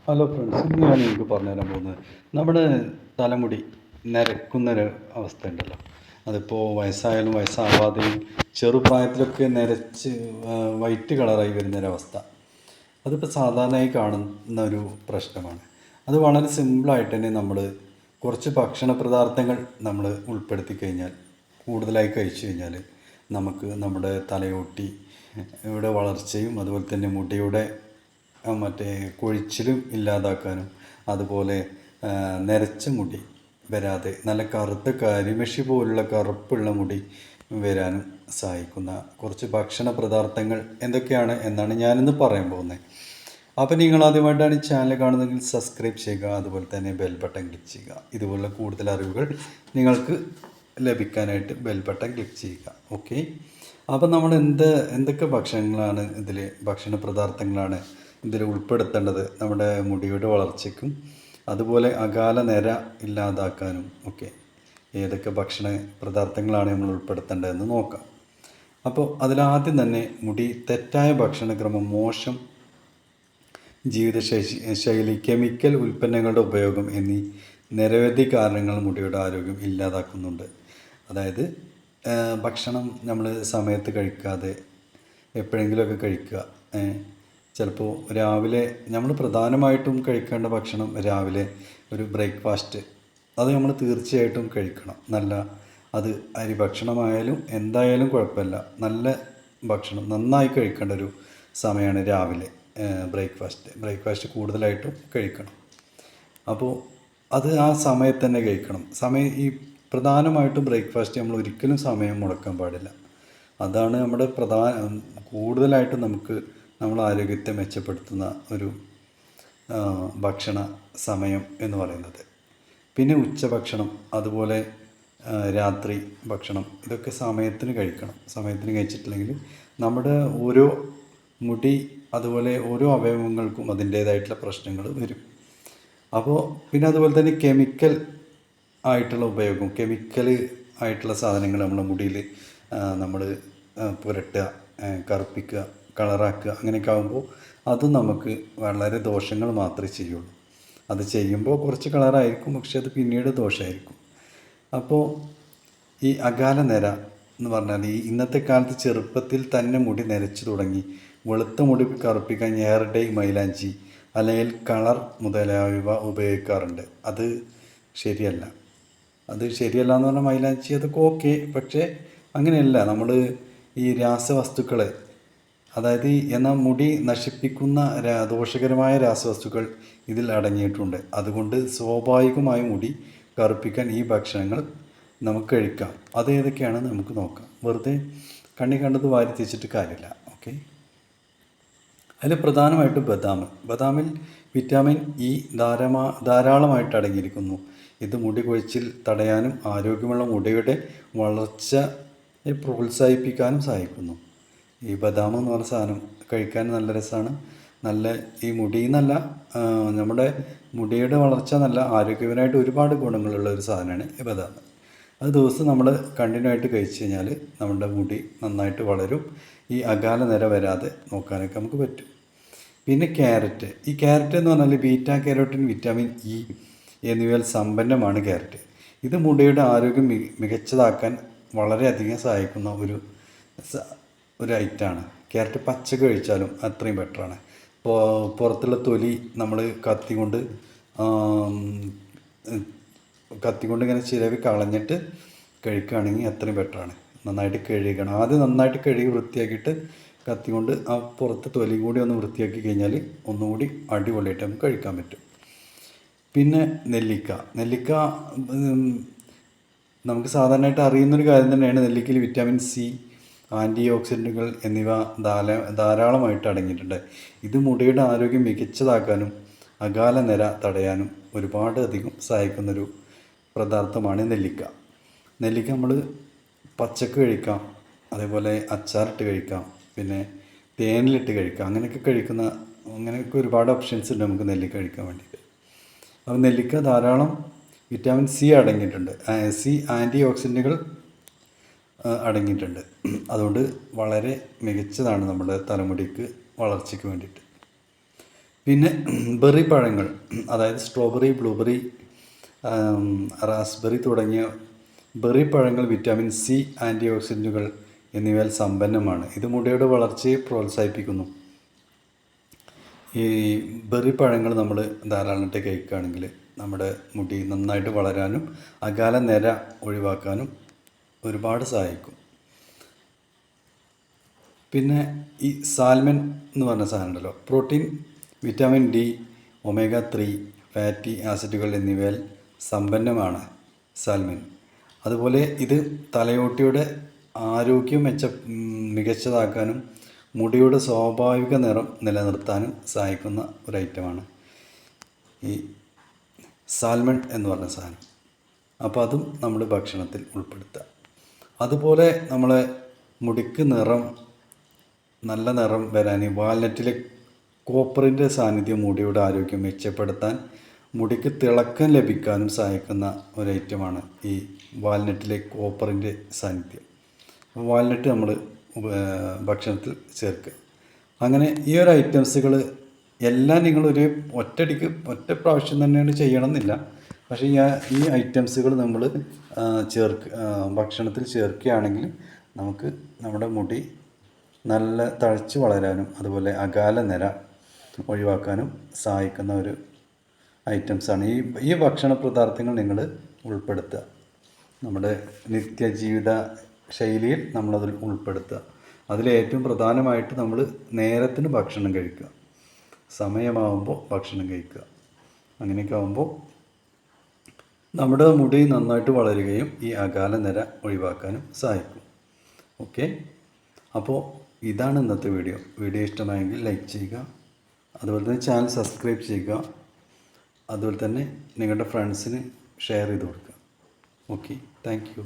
Hello friends, ഇന്ന് ഞാൻ നിങ്ങൾക്ക് പറഞ്ഞുതരാൻ പോകുന്നത് നമ്മുടെ തലമുടി നരക്കുന്നൊരു അവസ്ഥ ഉണ്ടല്ലോ. അതിപ്പോൾ വയസ്സായാലും വയസ്സാവാതെയും ചെറുപ്രായത്തിലൊക്കെ നരച്ച് വൈറ്റ് കളറായി വരുന്നൊരവസ്ഥ. അതിപ്പോൾ സാധാരണയായി കാണുന്ന ഒരു പ്രശ്നമാണ്. അത് വളരെ സിമ്പിളായിട്ട് തന്നെ നമ്മൾ കുറച്ച് ഭക്ഷണ പദാർത്ഥങ്ങൾ നമ്മൾ ഉൾപ്പെടുത്തി കഴിഞ്ഞാൽ, കൂടുതലായി കഴിച്ചു കഴിഞ്ഞാൽ നമുക്ക് നമ്മുടെ തലയോട്ടി യുടെ വളർച്ചയും അതുപോലെ തന്നെ മുടിയുടെ മറ്റേ കൊഴിച്ചിലും ഇല്ലാതാക്കാനും അതുപോലെ നരച്ച മുടി വരാതെ നല്ല കറുത്ത കരിമഷി പോലുള്ള കറുപ്പുള്ള മുടി വരാനും സഹായിക്കുന്ന കുറച്ച് ഭക്ഷണ പദാർത്ഥങ്ങൾ എന്തൊക്കെയാണ് എന്നാണ് ഞാനിന്ന് പറയാൻ പോകുന്നത്. അപ്പോൾ നിങ്ങൾ ആദ്യമായിട്ടാണ് ഈ ചാനൽ കാണുന്നതെങ്കിൽ സബ്സ്ക്രൈബ് ചെയ്യുക, അതുപോലെ തന്നെ ബെൽ ബട്ടൺ ക്ലിക്ക് ചെയ്യുക. ഇതുപോലുള്ള കൂടുതൽ അറിവുകൾ നിങ്ങൾക്ക് ലഭിക്കാനായിട്ട് ബെൽ ബട്ടൺ ക്ലിക്ക് ചെയ്യുക. ഓക്കെ, അപ്പോൾ നമ്മൾ എന്തൊക്കെ ഭക്ഷണങ്ങളാണ് ഭക്ഷണ പദാർത്ഥങ്ങളാണ് ഇതിൽ ഉൾപ്പെടുത്തേണ്ടത് നമ്മുടെ മുടിയുടെ വളർച്ചയ്ക്കും അതുപോലെ അകാല നിര ഇല്ലാതാക്കാനും ഒക്കെ ഏതൊക്കെ ഭക്ഷണ പദാർത്ഥങ്ങളാണ് നമ്മൾ ഉൾപ്പെടുത്തേണ്ടതെന്ന് നോക്കാം. അപ്പോൾ അതിലാദ്യം തന്നെ തെറ്റായ ഭക്ഷണക്രമം, മോശം ശൈലി, കെമിക്കൽ ഉൽപ്പന്നങ്ങളുടെ ഉപയോഗം എന്നീ നിരവധി കാരണങ്ങൾ മുടിയുടെ ആരോഗ്യം ഇല്ലാതാക്കുന്നുണ്ട്. അതായത് ഭക്ഷണം നമ്മൾ സമയത്ത് കഴിക്കാതെ എപ്പോഴെങ്കിലുമൊക്കെ കഴിക്കുക. ചിലപ്പോൾ രാവിലെ നമ്മൾ പ്രധാനമായിട്ടും കഴിക്കേണ്ട ഭക്ഷണം രാവിലെ ഒരു ബ്രേക്ക്ഫാസ്റ്റ്, അത് നമ്മൾ തീർച്ചയായിട്ടും കഴിക്കണം. അത് അരി ഭക്ഷണമായാലും എന്തായാലും കുഴപ്പമില്ല, നല്ല ഭക്ഷണം നന്നായി കഴിക്കേണ്ട ഒരു സമയമാണ് രാവിലെ ബ്രേക്ക്ഫാസ്റ്റ് കൂടുതലായിട്ടും കഴിക്കണം. അപ്പോൾ അത് ആ സമയത്ത് തന്നെ കഴിക്കണം. ഈ പ്രധാനമായിട്ടും ബ്രേക്ക്ഫാസ്റ്റ് നമ്മൾ ഒരിക്കലും സമയം മുടക്കാൻ പാടില്ല. അതാണ് നമ്മുടെ കൂടുതലായിട്ടും നമ്മുടെ ആരോഗ്യത്തെ മെച്ചപ്പെടുത്തുന്ന ഒരു ഭക്ഷണ സമയം എന്ന് പറയുന്നത്. പിന്നെ ഉച്ചഭക്ഷണം, അതുപോലെ രാത്രി ഭക്ഷണം, ഇതൊക്കെ സമയത്തിന് കഴിക്കണം. സമയത്തിന് കഴിച്ചിട്ടില്ലെങ്കിൽ നമ്മുടെ ഓരോ മുടി അതുപോലെ ഓരോ അവയവങ്ങൾക്കും അതിൻ്റേതായിട്ടുള്ള പ്രശ്നങ്ങൾ വരും. അപ്പോൾ പിന്നെ അതുപോലെ തന്നെ കെമിക്കൽ ആയിട്ടുള്ള സാധനങ്ങൾ നമ്മുടെ മുടിയിൽ നമ്മൾ പുരട്ടുക, കറുപ്പിക്കുക, കളറാക്കുക, അങ്ങനെയൊക്കെ ആകുമ്പോൾ അതും നമുക്ക് വളരെ ദോഷങ്ങൾ മാത്രമേ ചെയ്യുള്ളൂ. അത് ചെയ്യുമ്പോൾ കുറച്ച് കളറായിരിക്കും, പക്ഷെ അത് പിന്നീട് ദോഷമായിരിക്കും. അപ്പോൾ ഈ അകാല നിര എന്ന് പറഞ്ഞാൽ ഇന്നത്തെ കാലത്ത് ചെറുപ്പത്തിൽ തന്നെ മുടി നരച്ചു തുടങ്ങി വെളുത്ത മുടി കറുപ്പിക്കാൻ ഹെയർ ഡൈ, മൈലാഞ്ചി അല്ലെങ്കിൽ കളർ മുതലായവ ഉപയോഗിക്കാറുണ്ട്. അത് ശരിയല്ല എന്ന് പറഞ്ഞാൽ മൈലാഞ്ചി അതൊക്കെ ഓക്കെ, പക്ഷേ അങ്ങനെയല്ല. നമ്മൾ ഈ രാസവസ്തുക്കളെ, അതായത് എന്നാൽ മുടി നശിപ്പിക്കുന്ന ദോഷകരമായ രാസവസ്തുക്കൾ ഇതിൽ അടങ്ങിയിട്ടുണ്ട്. അതുകൊണ്ട് സ്വാഭാവികമായി മുടി കറുപ്പിക്കാൻ ഈ ഭക്ഷണങ്ങൾ നമുക്ക് കഴിക്കാം. അതേതൊക്കെയാണെന്ന് നമുക്ക് നോക്കാം. വെറുതെ കണ്ടത് വാരി തിരിച്ചിട്ട് കാര്യമില്ല. ഓക്കെ, അതിൽ പ്രധാനമായിട്ടും ബദാമിൽ വിറ്റാമിൻ ഇ ധാരാളമായിട്ട് അടങ്ങിയിരിക്കുന്നു. ഇത് മുടി കൊഴിച്ചിൽ തടയാനും ആരോഗ്യമുള്ള മുടിയുടെ വളർച്ചയെ പ്രോത്സാഹിപ്പിക്കാനും സഹായിക്കുന്നു. ഈ ബദാം എന്ന് പറഞ്ഞ സാധനം കഴിക്കാൻ നല്ല രസമാണ്. ഈ മുടിയെന്നല്ല, നമ്മുടെ മുടിയുടെ വളർച്ച നല്ല ആരോഗ്യപരമായിട്ട് ഒരുപാട് ഗുണങ്ങളുള്ള ഒരു സാധനമാണ് ഈ ബദാം. അത് ദിവസം നമ്മൾ കണ്ടിന്യൂ ആയിട്ട് കഴിച്ചു കഴിഞ്ഞാൽ നമ്മുടെ മുടി നന്നായിട്ട് വളരും. ഈ അകാല നിര വരാതെ നോക്കാനൊക്കെ നമുക്ക് പറ്റും. പിന്നെ ക്യാരറ്റ് എന്ന് പറഞ്ഞാൽ ബീറ്റാ കാരോട്ടിൻ, വിറ്റാമിൻ ഇ എന്നിവയാൽ സമ്പന്നമാണ് ക്യാരറ്റ്. ഇത് മുടിയുടെ ആരോഗ്യം മികച്ചതാക്കാൻ വളരെയധികം സഹായിക്കുന്ന ഒരു ഐറ്റമാണ് ക്യാരറ്റ്. പച്ചക്ക് കഴിച്ചാലും അത്രയും ബെറ്ററാണ്. പുറത്തുള്ള തൊലി നമ്മൾ കത്തിക്കൊണ്ട് ഇങ്ങനെ ചിലവ് കളഞ്ഞിട്ട് കഴിക്കുകയാണെങ്കിൽ അത്രയും ബെറ്ററാണ്. നന്നായിട്ട് കഴുകണം. ആദ്യം നന്നായിട്ട് കഴുകി വൃത്തിയാക്കിയിട്ട് കത്തിക്കൊണ്ട് ആ പുറത്ത് തൊലി കൂടി ഒന്ന് വൃത്തിയാക്കി കഴിഞ്ഞാൽ ഒന്നുകൂടി അടിപൊളിയായിട്ട് നമുക്ക് കഴിക്കാൻ പറ്റും. പിന്നെ നെല്ലിക്ക നമുക്ക് സാധാരണയായിട്ട് അറിയുന്നൊരു കാര്യം തന്നെയാണ്. നെല്ലിക്കയിൽ വിറ്റാമിൻ സി, ആൻറ്റി ഓക്സിഡൻറ്റുകൾ എന്നിവ ധാരാളമായിട്ട് അടങ്ങിയിട്ടുണ്ട്. ഇത് മുടിയുടെ ആരോഗ്യം മികച്ചതാക്കാനും അകാല നിര തടയാനും ഒരുപാട് അധികം സഹായിക്കുന്നൊരു പദാർത്ഥമാണ് നെല്ലിക്ക. നമ്മൾ പച്ചക്ക് കഴിക്കാം, അതേപോലെ അച്ചാറിട്ട് കഴിക്കാം, പിന്നെ തേനിലിട്ട് കഴിക്കാം. അങ്ങനെയൊക്കെ ഒരുപാട് ഓപ്ഷൻസ് ഉണ്ട് നമുക്ക് നെല്ലിക്ക കഴിക്കാൻ വേണ്ടിയിട്ട്. അപ്പോൾ നെല്ലിക്ക ധാരാളം വിറ്റാമിൻ സി അടങ്ങിയിട്ടുണ്ട്. ആൻറ്റി ഓക്സിഡൻറ്റുകൾ അടങ്ങിയിട്ടുണ്ട്. അതുകൊണ്ട് വളരെ മികച്ചതാണ് നമ്മുടെ തലമുടിക്ക് വളർച്ചയ്ക്ക് വേണ്ടിയിട്ട്. പിന്നെ ബെറി പഴങ്ങൾ, അതായത് സ്ട്രോബെറി, ബ്ലൂബെറി, റാസ്ബെറി തുടങ്ങിയ ബെറി പഴങ്ങൾ വിറ്റാമിൻ സി, ആൻറ്റി ഓക്സിഡൻറ്റുകൾ എന്നിവയാൽ സമ്പന്നമാണ്. ഇത് മുടിയുടെ വളർച്ചയെ പ്രോത്സാഹിപ്പിക്കുന്നു. ഈ ബെറി പഴങ്ങൾ നമ്മൾ ധാരാളമായിട്ട് കഴിക്കുകയാണെങ്കിൽ നമ്മുടെ മുടി നന്നായിട്ട് വളരാനും അകാല നിര ഒഴിവാക്കാനും ഒരുപാട് സഹായിക്കും. പിന്നെ ഈ സാൽമൺ എന്ന് പറഞ്ഞ സാധനം ഉണ്ടല്ലോ, protein, vitamin D, omega 3 fatty ആസിഡുകൾ എന്നിവയാൽ സമ്പന്നമാണ് സാൽമൺ. അതുപോലെ ഇത് തലയോട്ടിയുടെ ആരോഗ്യം മികച്ചതാക്കാനും മുടിയുടെ സ്വാഭാവിക നിറം നിലനിർത്താനും സഹായിക്കുന്ന ഒരു ഐറ്റമാണ് ഈ സാൽമൺ എന്ന് പറഞ്ഞ സാധനം. അപ്പോൾ അതും നമ്മൾ ഭക്ഷണത്തിൽ ഉൾപ്പെടുത്തുക. അതുപോലെ നമ്മളെ മുടിക്ക് നല്ല നിറം വരാൻ വാൽനട്ടിലെ കോപ്പറിൻ്റെ സാന്നിധ്യം മുടിയുടെ ആരോഗ്യം മെച്ചപ്പെടുത്താൻ, മുടിക്ക് തിളക്കം ലഭിക്കാനും സഹായിക്കുന്ന ഒരു ഐറ്റമാണ് ഈ വാൽനട്ടിലെ കോപ്പറിൻ്റെ സാന്നിധ്യം. വാൽനട്ട് നമ്മൾ ഭക്ഷണത്തിൽ ചേർക്കുക. അങ്ങനെ ഈ ഒരു ഐറ്റംസുകൾ എല്ലാം നിങ്ങളൊരു ഒറ്റ പ്രാവശ്യം തന്നെയാണ് ചെയ്യണമെന്നില്ല. പക്ഷേ ഈ ഐറ്റംസുകൾ നമ്മൾ ഭക്ഷണത്തിൽ ചേർക്കുകയാണെങ്കിൽ നമുക്ക് നമ്മുടെ മുടി നല്ല തഴച്ച് വളരാനും അതുപോലെ അകാല നിര ഒഴിവാക്കാനും സഹായിക്കുന്ന ഒരു ഐറ്റംസാണ്. ഈ ഭക്ഷണ പദാർത്ഥങ്ങൾ നിങ്ങൾ ഉൾപ്പെടുത്തുക. നമ്മുടെ നിത്യജീവിത ശൈലിയിൽ നമ്മളതിൽ ഉൾപ്പെടുത്തുക. അതിലേറ്റവും പ്രധാനമായിട്ട് നമ്മൾ നേരത്തിന് ഭക്ഷണം കഴിക്കുക, സമയമാകുമ്പോൾ ഭക്ഷണം കഴിക്കുക. അങ്ങനെയൊക്കെ ആകുമ്പോൾ നമ്മുടെ മുടി നന്നായിട്ട് വളരുകയും ഈ അകാല നിര ഒഴിവാക്കാനും സഹായിക്കും. ഓക്കെ, അപ്പോൾ ഇതാണ് ഇന്നത്തെ വീഡിയോ ഇഷ്ടമായെങ്കിൽ ലൈക്ക് ചെയ്യുക, അതുപോലെ തന്നെ ചാനൽ സബ്സ്ക്രൈബ് ചെയ്യുക, അതുപോലെ തന്നെ നിങ്ങളുടെ ഫ്രണ്ട്സിന് ഷെയർ ചെയ്ത് കൊടുക്കുക. Okay, thank you.